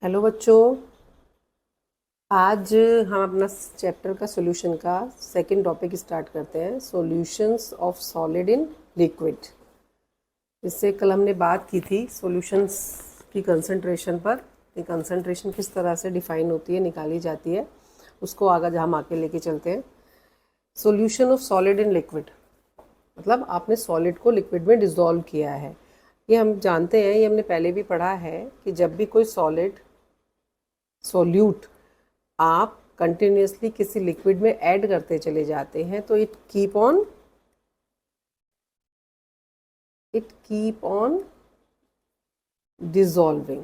Hello बच्चों। आज हम अपना चैप्टर का सॉल्यूशन का सेकंड टॉपिक स्टार्ट करते हैं, solutions of solid in liquid. इससे कल हमने बात की थी सॉल्यूशंस की कंसंट्रेशन पर। ये कंसंट्रेशन किस तरह से डिफाइन होती है, निकाली जाती है, उसको आगे हम आके लेके चलते हैं। Solution of solid in liquid मतलब आपने सॉलिड को लिक्विड में डिसॉल्व किया है। ये हम जानते हैं, ये हमने पहले भी पढ़ा है कि जब भी कोई सॉलिड सॉल्यूट आप कंटिन्यूसली किसी लिक्विड में ऐड करते चले जाते हैं तो इट कीप ऑन डिसॉल्विंग,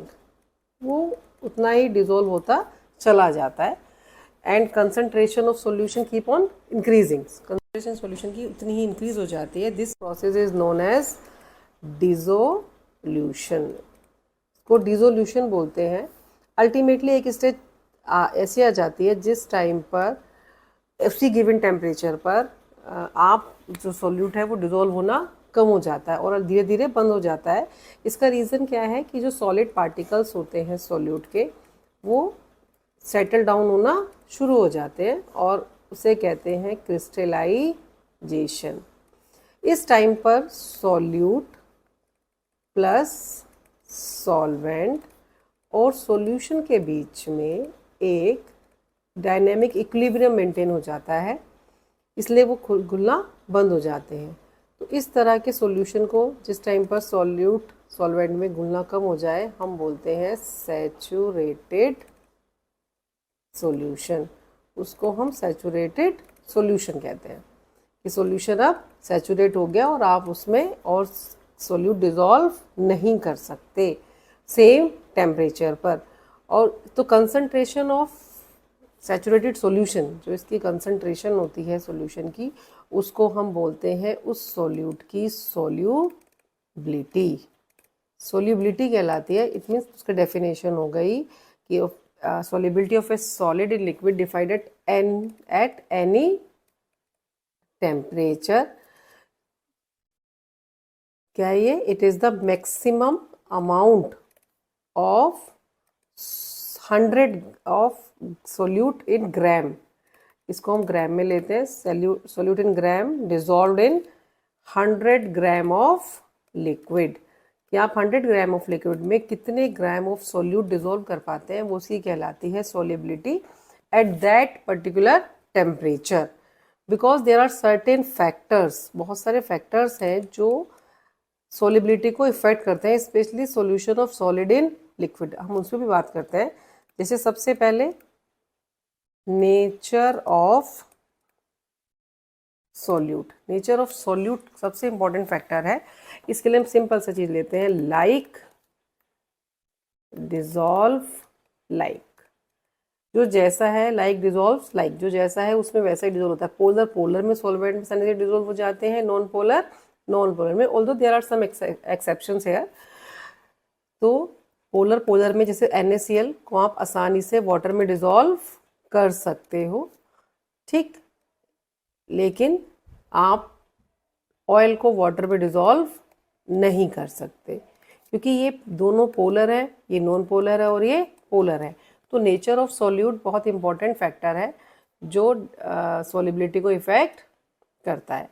वो उतना ही डिसॉल्व होता चला जाता है। And concentration of solution keep on increasing, concentration solution की उतनी ही इंक्रीज हो जाती है। This process is known as dissolution, को डिसोल्यूशन बोलते हैं। अल्टीमेटली एक स्टेज ऐसी आ जाती है जिस टाइम पर उसी गिवन टेम्परेचर पर आप जो सॉल्यूट है वो डिसॉल्व होना कम हो जाता है और धीरे धीरे बंद हो जाता है। इसका रीज़न क्या है कि जो सॉलिड पार्टिकल्स होते हैं सॉल्यूट के, वो सेटल डाउन होना शुरू हो जाते हैं और उसे कहते हैं क्रिस्टलाइजेशन। इस टाइम पर सॉल्यूट प्लस सॉल्वेंट और सॉल्यूशन के बीच में एक डायनेमिक इक्विलिब्रियम मेंटेन हो जाता है, इसलिए वो घुलना बंद हो जाते हैं। तो इस तरह के सॉल्यूशन को जिस टाइम पर सॉल्यूट सॉल्वेंट में घुलना कम हो जाए हम बोलते हैं सैचुरेटेड सॉल्यूशन। उसको हम सैचुरेटेड सॉल्यूशन कहते हैं कि सॉल्यूशन अब सैचुरेट हो गया और आप उसमें और सॉल्यूट डिसॉल्व नहीं कर सकते सेम टेम्परेचर पर। और तो कंसंट्रेशन ऑफ सैचुरेटेड सॉल्यूशन, जो इसकी कंसंट्रेशन होती है सॉल्यूशन की, उसको हम बोलते हैं उस सॉल्यूट की सोल्यूबिलिटी। सोल्यूबिलिटी कहलाती है। इट मीन्स उसका डेफिनेशन हो गई कि solubility of a solid in liquid defined at any temperature, क्या ये, it is the maximum amount of 100 of solute in gram. इसको हम ग्राम में लेते हैं, solute in gram dissolved in 100 gram of liquid. कि आप 100 ग्राम ऑफ लिक्विड में कितने ग्राम ऑफ सोल्यूट डिसॉल्व कर पाते हैं, वो उसकी कहलाती है solubility at that particular temperature. Because there are certain factors, बहुत सारे फैक्टर्स हैं जो सोल्युबिलिटी को इफेक्ट करते हैं, specially solution of solid in liquid. हम उस पर भी बात करते हैं। जैसे सबसे पहले nature of solute. Nature of solute सबसे इंपॉर्टेंट फैक्टर है। इसके लिए हम सिंपल सा चीज लेते हैं, लाइक डिसॉल्व लाइक। जो जैसा है लाइक डिसॉल्व लाइक, जो जैसा है उसमें वैसा ही डिसॉल्व होता है। पोलर पोलर में सॉल्वेंट में आसानी से डिसॉल्व हो जाते हैं, नॉन पोलर नॉन पोलर में, although there are some exceptions है। तो पोलर पोलर में जैसे NaCl को आप आसानी से वाटर में डिसॉल्व कर सकते हो, ठीक, लेकिन आप ऑयल को वाटर में डिसॉल्व नहीं कर सकते क्योंकि ये दोनों पोलर है, ये नॉन पोलर है और ये पोलर है। तो नेचर ऑफ सॉल्यूट बहुत इंपॉर्टेंट फैक्टर है जो सॉल्युबिलिटी को इफेक्ट करता है।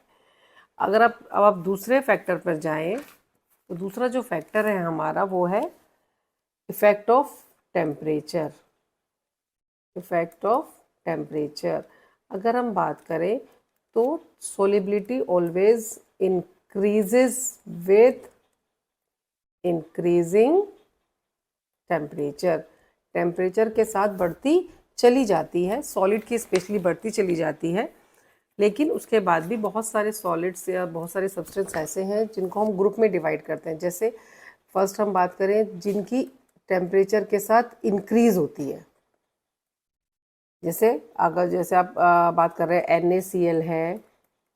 अगर अब आप दूसरे फैक्टर पर जाएं तो दूसरा जो फैक्टर है हमारा वो है effect of temperature. Effect of temperature अगर हम बात करें तो solubility always increases with increasing temperature। Temperature के साथ बढ़ती चली जाती है, सॉलिड की स्पेशली बढ़ती चली जाती है। लेकिन उसके बाद भी बहुत सारे सॉलिड्स या बहुत सारे सब्सटेंस ऐसे हैं जिनको हम ग्रुप में डिवाइड करते हैं। जैसे फर्स्ट हम बात करें जिनकी टेम्परेचर के साथ इंक्रीज होती है, जैसे अगर जैसे आप बात कर रहे हैं NaCl है,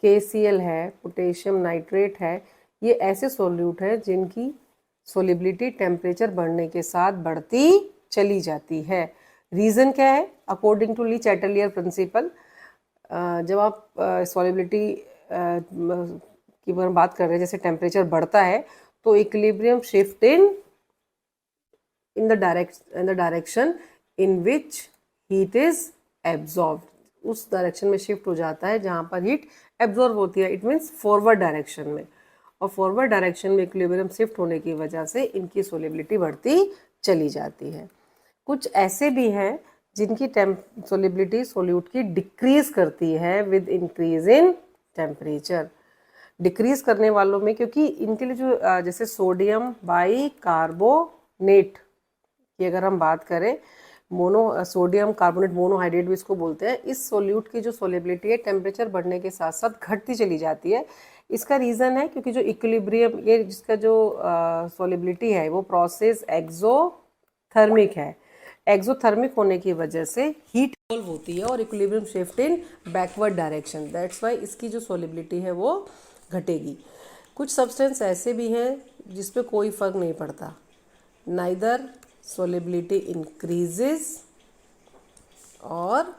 KCl है, पोटेशियम नाइट्रेट है, ये ऐसे सोल्यूट हैं जिनकी सोलिबिलिटी टेम्परेचर बढ़ने के साथ बढ़ती चली जाती है। रीज़न क्या है? According to Le Chatelier principle, जब आप सोलिबिलिटी की बात कर रहे हैं, जैसे टेम्परेचर बढ़ता है तो equilibrium shift in in the direction in which heat is absorb, उस डायरेक्शन में शिफ्ट हो जाता है जहाँ पर हीट एब्जॉर्ब होती है, इट मीन्स फॉरवर्ड डायरेक्शन में। और फॉरवर्ड डायरेक्शन में इक्विलिब्रियम शिफ्ट होने की वजह से इनकी सोलिबिलिटी बढ़ती चली जाती है। कुछ ऐसे भी हैं जिनकी सोलिबिलिटी सोल्यूट की डिक्रीज करती है with increase in temperature. Decrease करने वालों में, क्योंकि इनके लिए जो जैसे सोडियम बाइकार्बोनेट की अगर हम बात करें, सोडियम कार्बोनेट मोनोहाइड्रेट भी इसको बोलते हैं, इस सोल्यूट की जो सोलिबिलिटी है टेम्परेचर बढ़ने के साथ साथ घटती चली जाती है। इसका रीज़न है क्योंकि जो इक्विलिब्रियम, ये जिसका जो सोलिबिलिटी है वो प्रोसेस एक्सोथर्मिक है। एक्सोथर्मिक होने की वजह से हीट इवॉल्व होती है और equilibrium shift in backward direction, that's why इसकी जो सोलिबिलिटी है वो घटेगी। कुछ सब्सटेंस ऐसे भी हैं जिस पे कोई फर्क नहीं पड़ता, नाइदर solubility increases और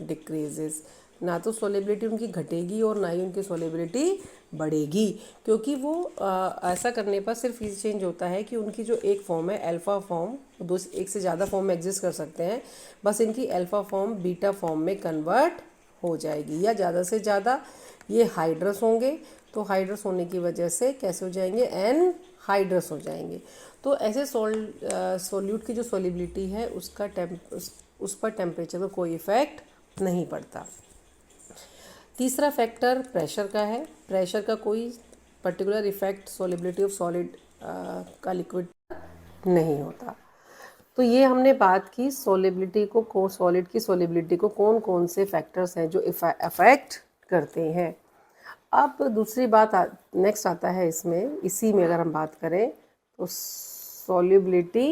decreases, ना तो solubility उनकी घटेगी और ना ही उनकी solubility बढ़ेगी, क्योंकि वो ऐसा करने पर सिर्फ ये चेंज होता है कि उनकी जो एक फॉर्म है अल्फ़ा फॉर्म, दो एक से ज़्यादा फॉर्म में एग्जिस्ट कर सकते हैं, बस इनकी अल्फ़ा फॉर्म बीटा फॉर्म में कन्वर्ट हो जाएगी, या ज़्यादा से ज़्यादा ये हाइड्रस होंगे, तो हाइड्रस होने की वजह से कैसे हो जाएंगे, एन हाइड्रस हो जाएंगे। तो ऐसे सोल्यूट की जो सोलिबिलिटी है उसका उस पर टेम्परेचर का कोई इफेक्ट नहीं पड़ता। तीसरा फैक्टर प्रेशर का है। प्रेशर का कोई particular effect solubility of solid का लिक्विड नहीं होता। तो ये हमने बात की सोलिबिलिटी को, सॉलिड की सोलिबिलिटी को कौन कौन से फैक्टर्स हैं जो अफेक्ट करते हैं। अब दूसरी बात नेक्स्ट आता है इसमें, इसी में अगर हम बात करें तो solubility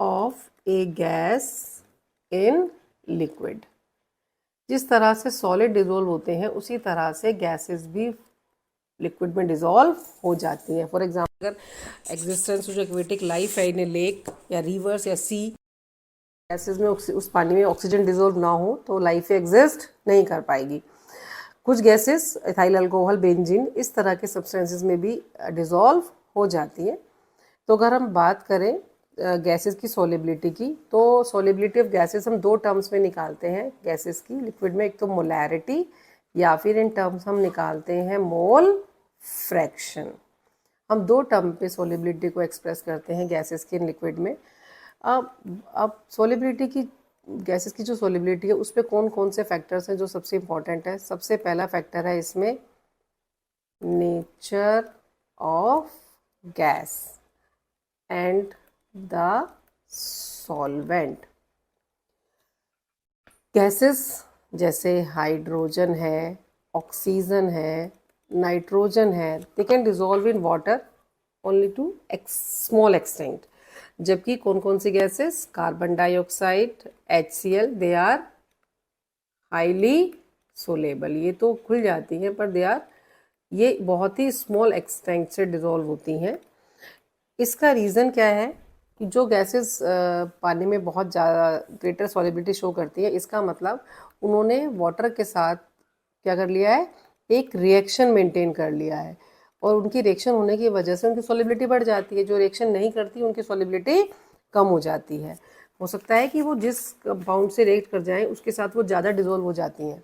of a gas in liquid। जिस तरह से सॉलिड डिजोल्व होते हैं उसी तरह से गैसेस भी लिक्विड में डिजोल्व हो जाती हैं। फॉर एग्जाम्पल, अगर एग्जिस्टेंस जो एक्वेटिक लाइफ है इन ए लेक या रिवर्स या सी, गैसेस में उस पानी में ऑक्सीजन डिजोल्व ना हो तो लाइफ एग्जिस्ट नहीं कर पाएगी। कुछ गैसेस इथाइल अल्कोहल, बेंजीन, इस तरह के सब्सटेंसेस में भी डिजोल्व हो जाती है। तो अगर हम बात करें गैसेस की सोलिबिलिटी की, तो सोलिबिलिटी ऑफ गैसेस हम दो टर्म्स में निकालते हैं गैसेस की लिक्विड में, एक तो मोलैरिटी या फिर इन टर्म्स हम निकालते हैं मोल फ्रैक्शन। हम दो टर्म पे सोलिबिलिटी को एक्सप्रेस करते हैं गैसेस के लिक्विड में। अब सोलिबिलिटी की, गैसेस की जो सोलिबिलिटी है उस पर कौन कौन से फैक्टर्स हैं जो सबसे इम्पॉर्टेंट है। सबसे पहला फैक्टर है इसमें nature of gas and the solvent. Gases जैसे हाइड्रोजन है, ऑक्सीजन है, नाइट्रोजन है, they can dissolve in water only to small extent. जबकि कौन कौन सी gases, carbon dioxide, HCl, they are highly soluble, ये तो खुल जाती हैं पर ये बहुत ही स्मॉल एक्सटेंट से डिजोल्व होती हैं। इसका रीज़न क्या है कि जो गैसेस पानी में बहुत ज़्यादा ग्रेटर सॉलिबिलिटी शो करती है, इसका मतलब उन्होंने वाटर के साथ क्या कर लिया है, एक रिएक्शन मेंटेन कर लिया है, और उनकी रिएक्शन होने की वजह से उनकी सॉलिबिलिटी बढ़ जाती है। जो रिएक्शन नहीं करती उनकी सॉलिबिलिटी कम हो जाती है। हो सकता है कि वो जिस कंपाउंड से रिएक्ट कर जाएं उसके साथ वो ज़्यादा डिजोल्व हो जाती हैं।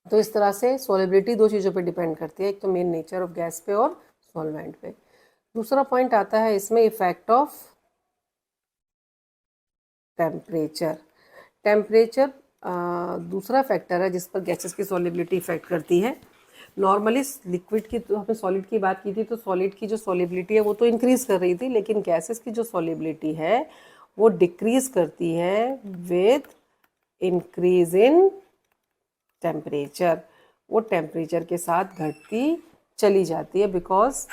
तो इस तरह से सॉलिबिलिटी दो चीज़ों पे डिपेंड करती है, एक तो मेन नेचर ऑफ गैस पे और सॉल्वेंट पे। दूसरा पॉइंट आता है इसमें इफेक्ट ऑफ टेम्परेचर। टेम्परेचर दूसरा फैक्टर है जिस पर गैसेस की सॉलिबिलिटी इफेक्ट करती है। नॉर्मली लिक्विड की, तो हमने सॉलिड की बात की थी, तो सॉलिड की जो सॉलिबिलिटी है वो तो इंक्रीज कर रही थी, लेकिन गैसेस की जो सॉलिबिलिटी है वो डिक्रीज करती है विद इंक्रीज इन टेम्परेचर। वो टेम्परेचर के साथ घटती चली जाती है बिकॉज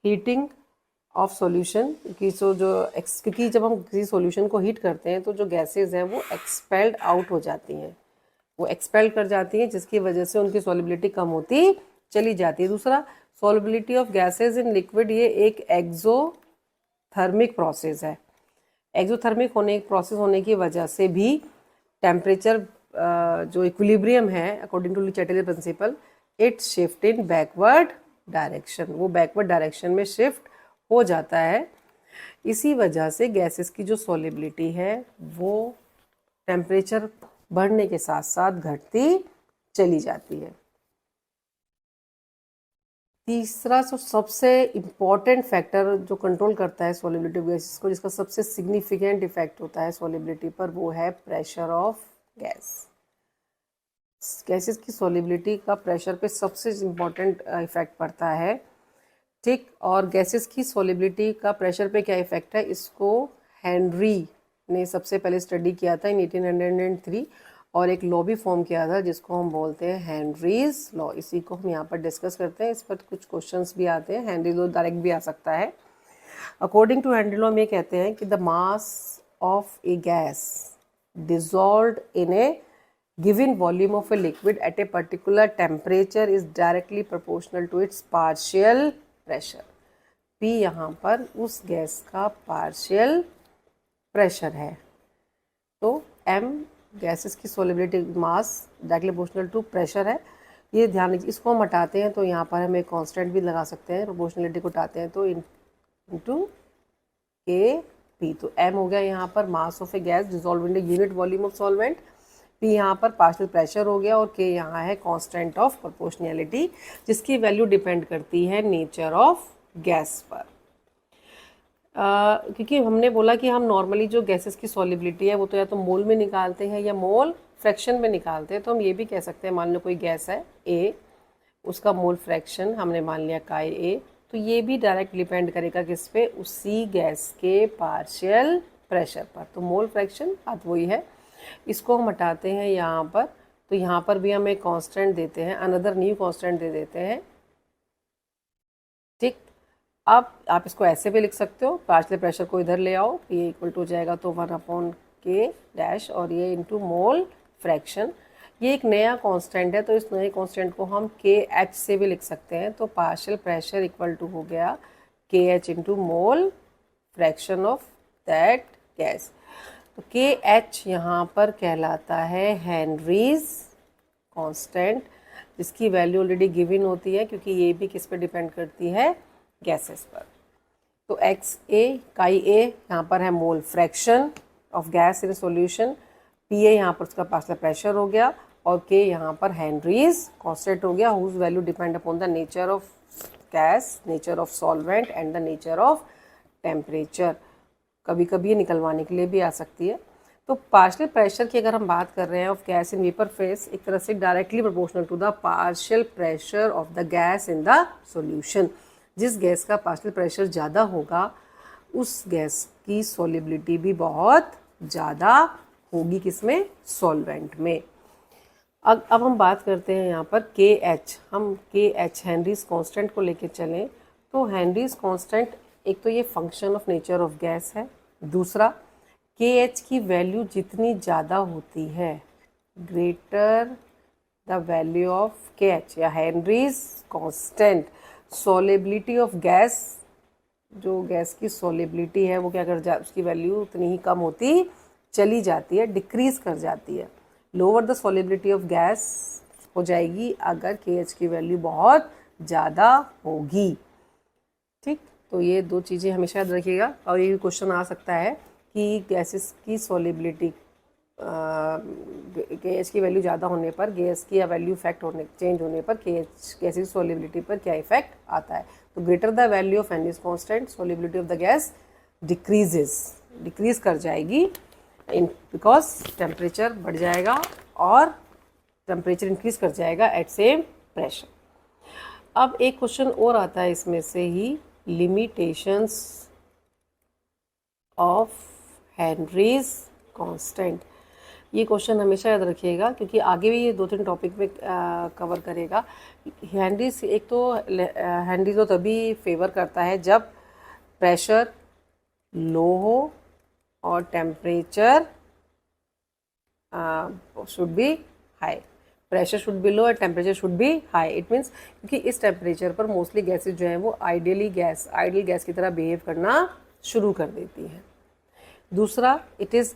हीटिंग ऑफ सॉल्यूशन की, क्योंकि जब हम किसी सॉल्यूशन को हीट करते हैं तो जो गैसेस हैं वो एक्सपेल्ड आउट हो जाती हैं, वो एक्सपेल कर जाती हैं, जिसकी वजह से उनकी सॉलिबिलिटी कम होती चली जाती है। दूसरा, solubility of gases in liquid, ये एक एक्सोथर्मिक प्रोसेस है। एक्सोथर्मिक प्रोसेस होने की वजह से भी टेम्परेचर जो इक्विलिब्रियम है according to Chatelier principle, it shift in backward direction, वो बैकवर्ड डायरेक्शन में शिफ्ट हो जाता है। इसी वजह से गैसेस की जो सॉलिबिलिटी है वो टेम्परेचर बढ़ने के साथ साथ घटती चली जाती है। तीसरा जो सबसे इम्पॉर्टेंट फैक्टर जो कंट्रोल करता है सॉलिबिलिटी ऑफ गैसेस को, जिसका सबसे सिग्निफिकेंट इफेक्ट होता है सॉलिबिलिटी पर, वो है प्रेशर ऑफ गैस। गैसेस की सॉलिबिलिटी का प्रेशर पे सबसे इम्पॉर्टेंट इफेक्ट पड़ता है, ठीक। और गैसेस की सॉलिबिलिटी का प्रेशर पे क्या इफेक्ट है, इसको हेनरी ने सबसे पहले स्टडी किया था इन 1803 और एक लॉ भी फॉर्म किया था जिसको हम बोलते हैं हेनरीज लॉ। इसी को हम यहाँ पर डिस्कस करते हैं। इस पर कुछ क्वेश्चंस भी आते हैं। हेनरी लॉ डायरेक्ट भी आ सकता है। अकॉर्डिंग टू हेनरी लॉ में कहते हैं कि the mass of A gas dissolved in a given volume of a liquid at a particular temperature is directly proportional to its partial pressure। P यहाँ पर उस गैस का पार्शियल प्रेशर है। तो M गैसेस की solubility mass directly proportional to pressure है। ये ध्यान रखिए। इसको हम हटाते हैं तो यहाँ पर हम एक कांस्टेंट भी लगा सकते हैं। प्रोपोर्शनलिटी को हटाते हैं तो इनटू के पी। तो M हो गया यहाँ पर mass of A gas dissolve in the unit volume of solvent. P यहाँ पर पार्शियल प्रेशर हो गया और K यहाँ है कांस्टेंट ऑफ प्रोपोर्शनैलिटी, जिसकी वैल्यू डिपेंड करती है नेचर ऑफ गैस पर। क्योंकि हमने बोला कि हम नॉर्मली जो गैसेस की सॉलिबिलिटी है वो तो या तो मोल में निकालते हैं या मोल फ्रैक्शन में निकालते हैं। तो हम ये भी कह सकते हैं, मान लो कोई गैस है A, उसका मोल फ्रैक्शन हमने मान लिया काई A, तो ये भी डायरेक्ट डिपेंड करेगा किस पे, उसी गैस के पार्शियल प्रेशर पर। तो मोल फ्रैक्शन बात वही है। इसको हम हटाते हैं यहाँ पर, तो यहाँ पर भी हम एक कांस्टेंट देते हैं, अनदर न्यू कांस्टेंट दे देते हैं, ठीक। अब आप इसको ऐसे भी लिख सकते हो, पार्शियल प्रेशर को इधर ले आओ, ये इक्वल टू हो जाएगा तो 1/K डैश और ये इनटू मोल फ्रैक्शन। ये एक नया कांस्टेंट है तो इस नए कांस्टेंट को हम KH से भी लिख सकते हैं। तो पार्शियल प्रेशर इक्वल टू हो गया KH into mole fraction of that gas. तो KH यहाँ पर कहलाता है हेनरीज कांस्टेंट, जिसकी वैल्यू ऑलरेडी गिवन होती है क्योंकि ये भी किस पे डिपेंड करती है, गैसेस पर। तो XA काई A यहाँ पर है मोल fraction of gas in solution, PA यहाँ पर उसका पार्शियल प्रेशर हो गया और K यहाँ पर हेनरीज कांस्टेंट हो गया, whose value depend upon the nature of gas, nature of solvent and the nature of temperature. कभी कभी ये निकलवाने के लिए भी आ सकती है। तो पार्शियल प्रेशर की अगर हम बात कर रहे हैं of gas in vapour phase, एक तरह से directly proportional to the partial pressure of the gas in the solution. जिस गैस का पार्शियल प्रेशर ज़्यादा होगा उस गैस की सॉलिबिलिटी भी बहुत ज़्यादा होगी, किसमें, सॉल्वेंट में। अब हम बात करते हैं यहाँ पर KH। हम KH हेनरीज कांस्टेंट को लेके चलें तो हेनरीज कांस्टेंट एक तो ये function of nature of gas है, दूसरा KH की वैल्यू जितनी ज़्यादा होती है, greater the value of KH या Henrys constant, solubility of gas, जो गैस की सॉलिबिलिटी है वो क्या कर जा, उसकी वैल्यू उतनी ही कम होती चली जाती है, डिक्रीज कर जाती है। Lower the solubility of gas हो जाएगी अगर KH की वैल्यू बहुत ज़्यादा होगी, ठीक। तो ये दो चीज़ें हमेशा याद रखिएगा। और ये भी क्वेश्चन आ सकता है कि गैसेस की सॉलिबिलिटी, KH की वैल्यू ज़्यादा होने पर गैस की या वैल्यू इफेक्ट होने चेंज होने पर KH गैस की सॉलिबिलिटी पर क्या इफेक्ट आता है। तो greater the value of Henry's constant, solubility of the gas decrease कर जाएगी बिकॉज टेम्परेचर बढ़ जाएगा और टेम्परेचर इंक्रीज कर जाएगा एट सेम प्रेशर। अब एक क्वेश्चन और आता है इसमें से ही, लिमिटेशंस ऑफ हेनरीज कांस्टेंट। ये क्वेश्चन हमेशा याद रखिएगा क्योंकि आगे भी ये 2-3 टॉपिक में कवर करेगा। हेनरीज, एक तो हेनरीज तो तभी फेवर करता है जब प्रेशर लो हो और temperature should be high. Pressure should be low और temperature should be high. It means क्योंकि इस टेम्परेचर पर मोस्टली गैसेज जो हैं वो आइडियल गैस की तरह बिहेव करना शुरू कर देती हैं। दूसरा, इट इज़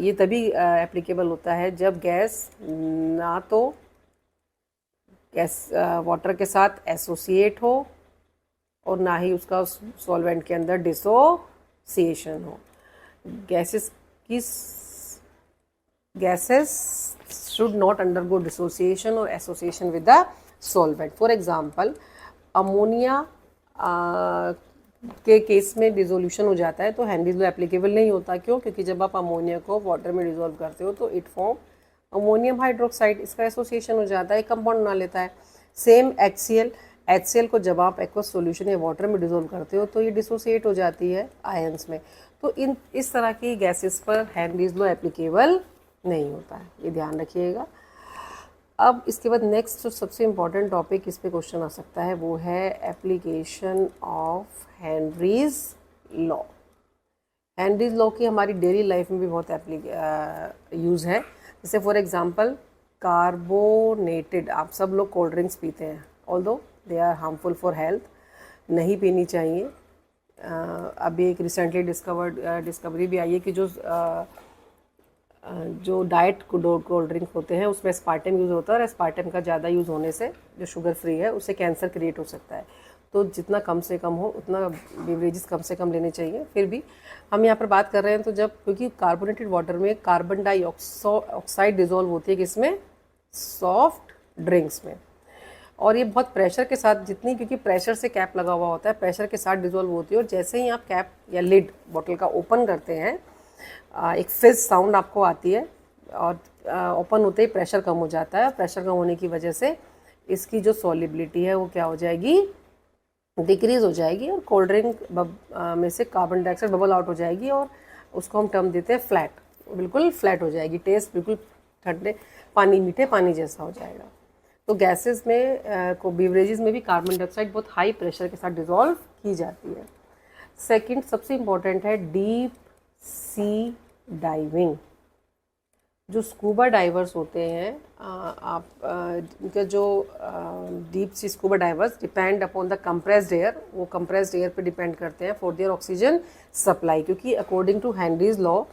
ये तभी एप्लीकेबल होता है जब गैस ना तो गैस वाटर के साथ एसोसिएट हो और ना ही उसका सॉल्वेंट के अंदर डिसोसिएशन हो। Gases should not undergo dissociation or association with the solvent. For example, ammonia के केस में डिसोल्यूशन हो जाता है तो हेनरीज लॉ एप्लीकेबल नहीं होता। क्यों? क्योंकि जब आप अमोनिया को वाटर में डिसॉल्व करते हो तो इट फॉर्म अमोनियम हाइड्रोक्साइड, इसका एसोसिएशन हो जाता है, कंपाउंड बना लेता है। सेम HCl को जब आप एक्वस सॉल्यूशन या वाटर में डिसॉल्व करते हो तो ये डिसोसिएट हो जाती है आयंस में। तो इस तरह की गैसेस पर हेनरीज लॉ एप्लीकेबल नहीं होता है, ये ध्यान रखिएगा। अब इसके बाद नेक्स्ट जो सबसे इम्पॉर्टेंट टॉपिक इस पे क्वेश्चन आ सकता है वो है application of Henry's law. Henry's law की हमारी डेली लाइफ में भी बहुत यूज़ है। जैसे फॉर एग्जांपल कार्बोनेटेड, आप सब लोग कोल्ड ड्रिंक्स पीते हैं, although they are harmful for health, नहीं पीनी चाहिए। अभी एक रिसेंटली डिस्कवरी भी आई है कि जो डाइट कोल्ड ड्रिंक होते हैं उसमें एस्पार्टम यूज़ होता है और एस्पार्टम का ज़्यादा यूज़ होने से जो शुगर फ्री है उससे कैंसर क्रिएट हो सकता है। तो जितना कम से कम हो उतना बेवरेजेस कम से कम लेने चाहिए। फिर भी हम यहाँ पर बात कर रहे हैं तो जब, क्योंकि कार्बोनेटेड वाटर में कार्बन डाइऑक्साइड डिजोल्व होती है किसमें? सॉफ्ट ड्रिंक्स में। और ये बहुत प्रेशर के साथ, जितनी, क्योंकि प्रेशर से कैप लगा हुआ होता है, प्रेशर के साथ डिजोल्व होती है। और जैसे ही आप कैप या लिड बॉटल का ओपन करते हैं एक फिज साउंड आपको आती है और ओपन होते ही प्रेशर कम हो जाता है। प्रेशर कम होने की वजह से इसकी जो सॉलिबिलिटी है वो क्या हो जाएगी? डिक्रीज हो जाएगी और कोल्ड ड्रिंक में से कार्बन डाइऑक्साइड बबल आउट हो जाएगी और उसको हम टर्म देते हैं फ्लैट, बिल्कुल फ्लैट हो जाएगी। टेस्ट बिल्कुल ठंडे पानी, मीठे पानी जैसा हो जाएगा। तो गैसेस में को बीवरेजेस में भी कार्बन डाइऑक्साइड बहुत हाई प्रेशर के साथ डिजोल्व की जाती है। सेकंड सबसे इम्पोर्टेंट है डीप सी डाइविंग। जो स्कूबा डाइवर्स होते हैं, इनका जो deep sea scuba divers depend upon the compressed air, वो कंप्रेस्ड एयर पे डिपेंड करते हैं फॉर देयर ऑक्सीजन सप्लाई। क्योंकि according to Henry's law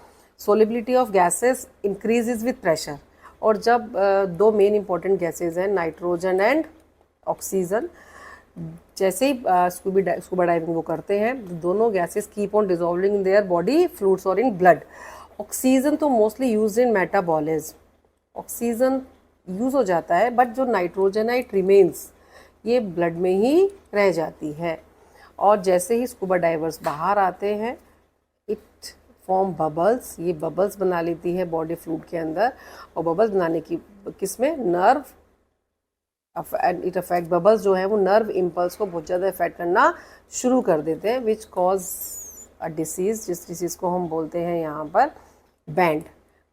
solubility of gases increases with pressure. और जब दो मेन इंपॉर्टेंट गैसेज हैं नाइट्रोजन एंड ऑक्सीजन, जैसे ही स्कूबा डाइविंग वो करते हैं दोनों gases keep on dissolving in their body fluids और इन ब्लड। ऑक्सीजन तो mostly use in metabolism, oxygen use हो जाता है, बट जो नाइट्रोजनाइट रिमेन्स ये ब्लड में ही रह जाती है। और जैसे ही स्कूबा डाइवर्स बाहर आते हैं इट फॉर्म बबल्स, ये बबल्स बना लेती है बॉडी फ्लूइड के अंदर। और बबल्स बनाने की किसमें? नर्व, इट अफेक्ट, बबल्स जो है वो नर्व इम्पल्स को बहुत ज़्यादा इफेक्ट करना शुरू कर देते हैं, विच कॉज अ डिसीज़, जिस डिसीज़ को हम बोलते हैं यहाँ पर बैंड।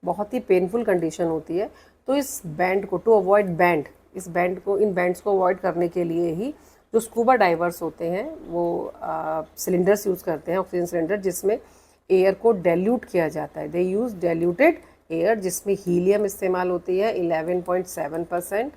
बहुत ही पेनफुल कंडीशन होती है। तो इस बैंड को, टू अवॉइड बैंड, इस बैंड को, इन बैंड्स को अवॉइड करने के लिए ही जो स्कूबा डाइवर्स होते हैं वो सिलेंडर्स यूज़ करते हैं, ऑक्सीजन सिलेंडर, जिसमें एयर को डाइल्यूट किया जाता है। दे यूज़ डाइल्यूटेड एयर, जिसमें हीलियम इस्तेमाल होती है 11.7%,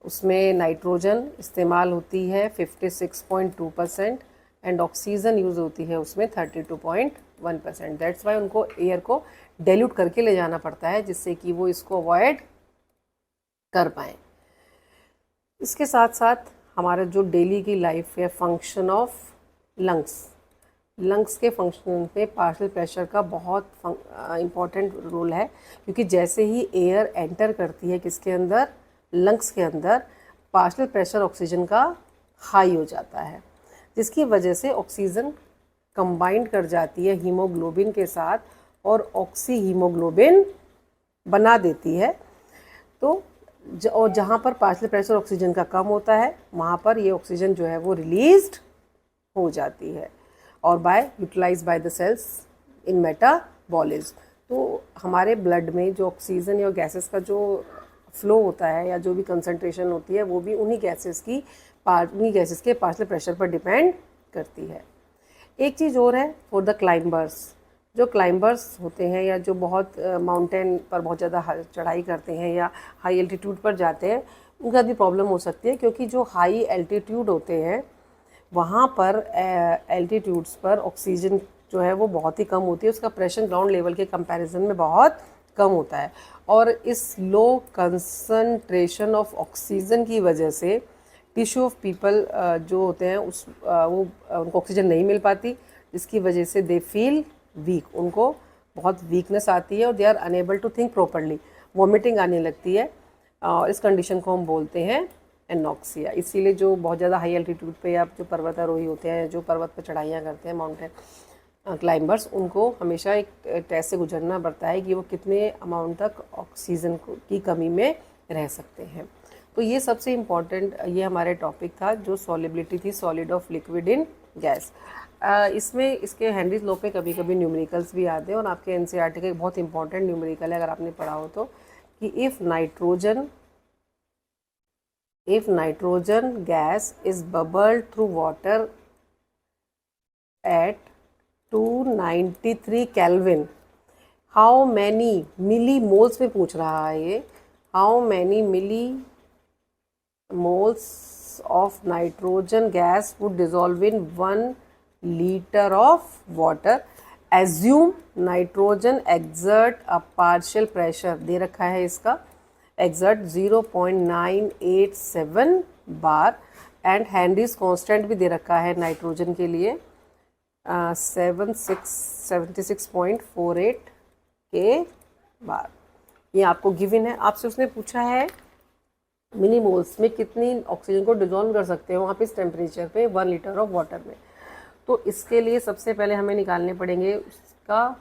उसमें नाइट्रोजन इस्तेमाल होती है 56.2% एंड ऑक्सीजन यूज़ होती है उसमें 32.1%। दैट्स वाई उनको एयर को डाइल्यूट करके ले जाना पड़ता है जिससे कि वो इसको अवॉइड कर पाएँ। इसके साथ साथ हमारा जो डेली की लाइफ है, फंक्शन ऑफ लंग्स के फंक्शन पे पार्शियल प्रेशर का बहुत इम्पॉर्टेंट रोल है। क्योंकि जैसे ही एयर एंटर करती है किसके अंदर? लंग्स के अंदर, पार्शियल प्रेशर ऑक्सीजन का हाई हो जाता है, जिसकी वजह से ऑक्सीजन कंबाइंड कर जाती है हीमोग्लोबिन के साथ और ऑक्सी हीमोग्लोबिन बना देती है। तो और जहाँ पर पार्शियल प्रेशर ऑक्सीजन का कम होता है वहाँ पर ये ऑक्सीजन जो है वो रिलीज्ड हो जाती है और utilize by the cells in metabolism. तो हमारे ब्लड में जो ऑक्सीजन या गैसेस का जो फ्लो होता है या जो भी कंसंट्रेशन होती है वो भी उन्हीं गैसेस के पार्शियल प्रेशर पर डिपेंड करती है। एक चीज़ और है फॉर द क्लाइंबर्स, जो क्लाइंबर्स होते हैं या जो बहुत माउंटेन पर बहुत ज़्यादा चढ़ाई करते हैं या हाई एल्टीट्यूड पर जाते हैं, उनका भी प्रॉब्लम हो सकती है। क्योंकि जो हाई एल्टीट्यूड होते हैं वहाँ पर एल्टीट्यूड्स पर ऑक्सीजन जो है वो बहुत ही कम होती है, उसका प्रेशर ग्राउंड लेवल के कंपैरिजन में बहुत कम होता है। और इस लो कंसंट्रेशन ऑफ ऑक्सीजन की वजह से टिश्यू ऑफ पीपल जो होते हैं वो उनको ऑक्सीजन नहीं मिल पाती, जिसकी वजह से दे फील वीक, उनको बहुत वीकनेस आती है और they are unable to think properly, vomiting आने लगती है और इस कंडीशन को हम बोलते हैं एनॉक्सिया। इसीलिए जो बहुत ज़्यादा हाई एल्टीट्यूड पे या जो पर्वतारोही होते हैं, जो पर्वत पर चढ़ाइयाँ करते हैं, माउंटेन क्लाइंबर्स, उनको हमेशा एक टेस्ट से गुजरना पड़ता है कि वो कितने अमाउंट तक ऑक्सीजन की कमी में रह सकते हैं। तो ये सबसे इम्पॉर्टेंट ये हमारे टॉपिक था, जो सॉलिबिलिटी थी solid of liquid in gas. इसमें इसके हेनरीज लॉ पे कभी कभी न्यूमेरिकल्स भी आते हैं और आपके एनसीईआरटी का एक बहुत इंपॉर्टेंट न्यूमेरिकल है, अगर आपने पढ़ा हो तो, कि if nitrogen gas is bubbled through water at 293 kelvin, how many milli moles में पूछ रहा है ये, how many milli moles of nitrogen gas would dissolve in 1 liter of water. Assume nitrogen exert a partial pressure, दे रखा है इसका, exert 0.987 bar and Henrys constant भी दे रखा है नाइट्रोजन के लिए 76.48 के बार। ये आपको गिवन है, आपसे उसने पूछा है मिली मोल्स में कितनी ऑक्सीजन को डिजोल्व कर सकते हो आप इस टेम्परेचर पे 1 लीटर ऑफ वाटर में। तो इसके लिए सबसे पहले हमें निकालने पड़ेंगे उसका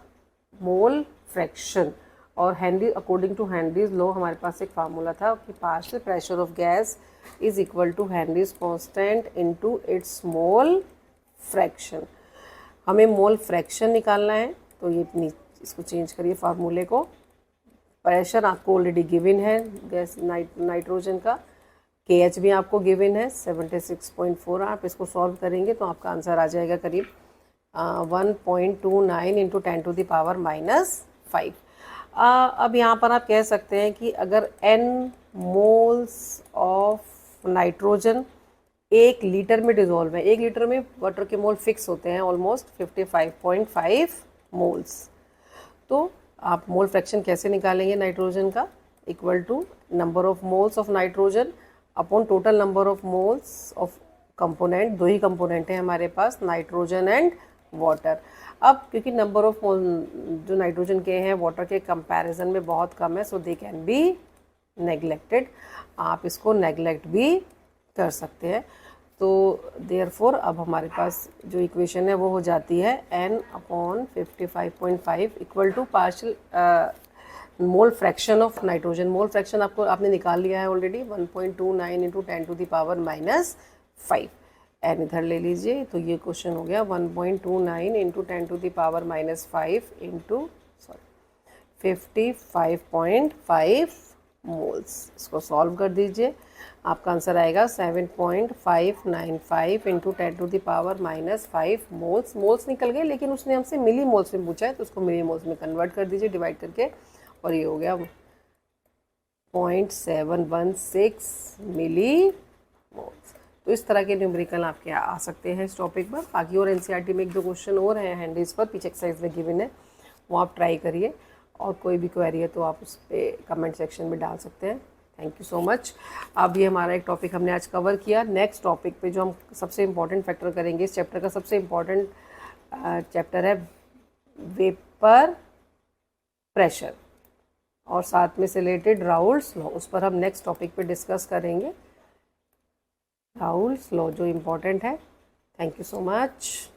मोल फ्रैक्शन, और Henry according to Henry's law हमारे पास एक फार्मूला था कि partial pressure of gas is equal to Henry's constant into its mole fraction. हमें मोल फ्रैक्शन निकालना है, तो ये इसको चेंज करिए फार्मूले को। प्रेशर आपको ऑलरेडी गिवन है गैस नाइट्रोजन का, KH भी आपको गिवन है 76.4। आप इसको सॉल्व करेंगे तो आपका आंसर आ जाएगा करीब 1.29 इंटू 10⁻⁻5। अब यहाँ पर आप कह सकते हैं कि अगर n moles of nitrogen 1 litre में डिजोल्व है, 1 लीटर में वाटर के मोल फिक्स होते हैं ऑलमोस्ट 55.5 मोल्स, तो आप मोल फ्रैक्शन कैसे निकालेंगे नाइट्रोजन का, equal to number of moles of nitrogen upon total number of moles of component. 2 ही कंपोनेंट हैं हमारे पास, नाइट्रोजन एंड वाटर। अब क्योंकि नंबर ऑफ मोल जो नाइट्रोजन के हैं वाटर के कंपैरिजन में बहुत कम है, सो दे कैन बी नेग्लेक्टेड, आप इसको नेग्लेक्ट भी कर सकते हैं। तो देयरफॉर अब हमारे पास जो इक्वेशन है वो हो जाती है n/55.5 equal to partial mole fraction of nitrogen. Mole fraction आपने निकाल लिया है ऑलरेडी 1.29 इंटू 10⁻⁻5। एन इधर ले लीजिए, तो ये क्वेश्चन हो गया 1.29 इंटू 10⁻⁻5 इंटू 55.5 मोल्स। इसको सॉल्व कर दीजिए, आपका आंसर आएगा 7.595 इंटू 10⁻⁻5 मोल्स। मोल्स निकल गए, लेकिन उसने हमसे मिली मोल्स में पूछा है, तो उसको मिली मोल्स में कन्वर्ट कर दीजिए डिवाइड करके, और ये हो गया 0.716 मिली मोल्स। तो इस तरह के न्यूमेरिकल आपके आ सकते हैं इस टॉपिक पर। बाकी और एनसीईआरटी में 1-2 क्वेश्चन और हैं हैंडीज पर, पीछे एक्सरसाइज में गिवन है, वो आप ट्राई करिए, और कोई भी क्वेरी है तो आप उस पर कमेंट सेक्शन में डाल सकते हैं। Thank you so much. अब ये हमारा एक टॉपिक हमने आज कवर किया। नेक्स्ट टॉपिक पे जो हम सबसे इम्पॉर्टेंट फैक्टर करेंगे, इस चैप्टर का सबसे इम्पॉर्टेंट चैप्टर है वेपर प्रेशर, और साथ में से रिलेटेड राउल्स लॉ, उस पर हम नेक्स्ट टॉपिक पे डिस्कस करेंगे। राउल्स लॉ जो इम्पॉर्टेंट है। Thank you so much.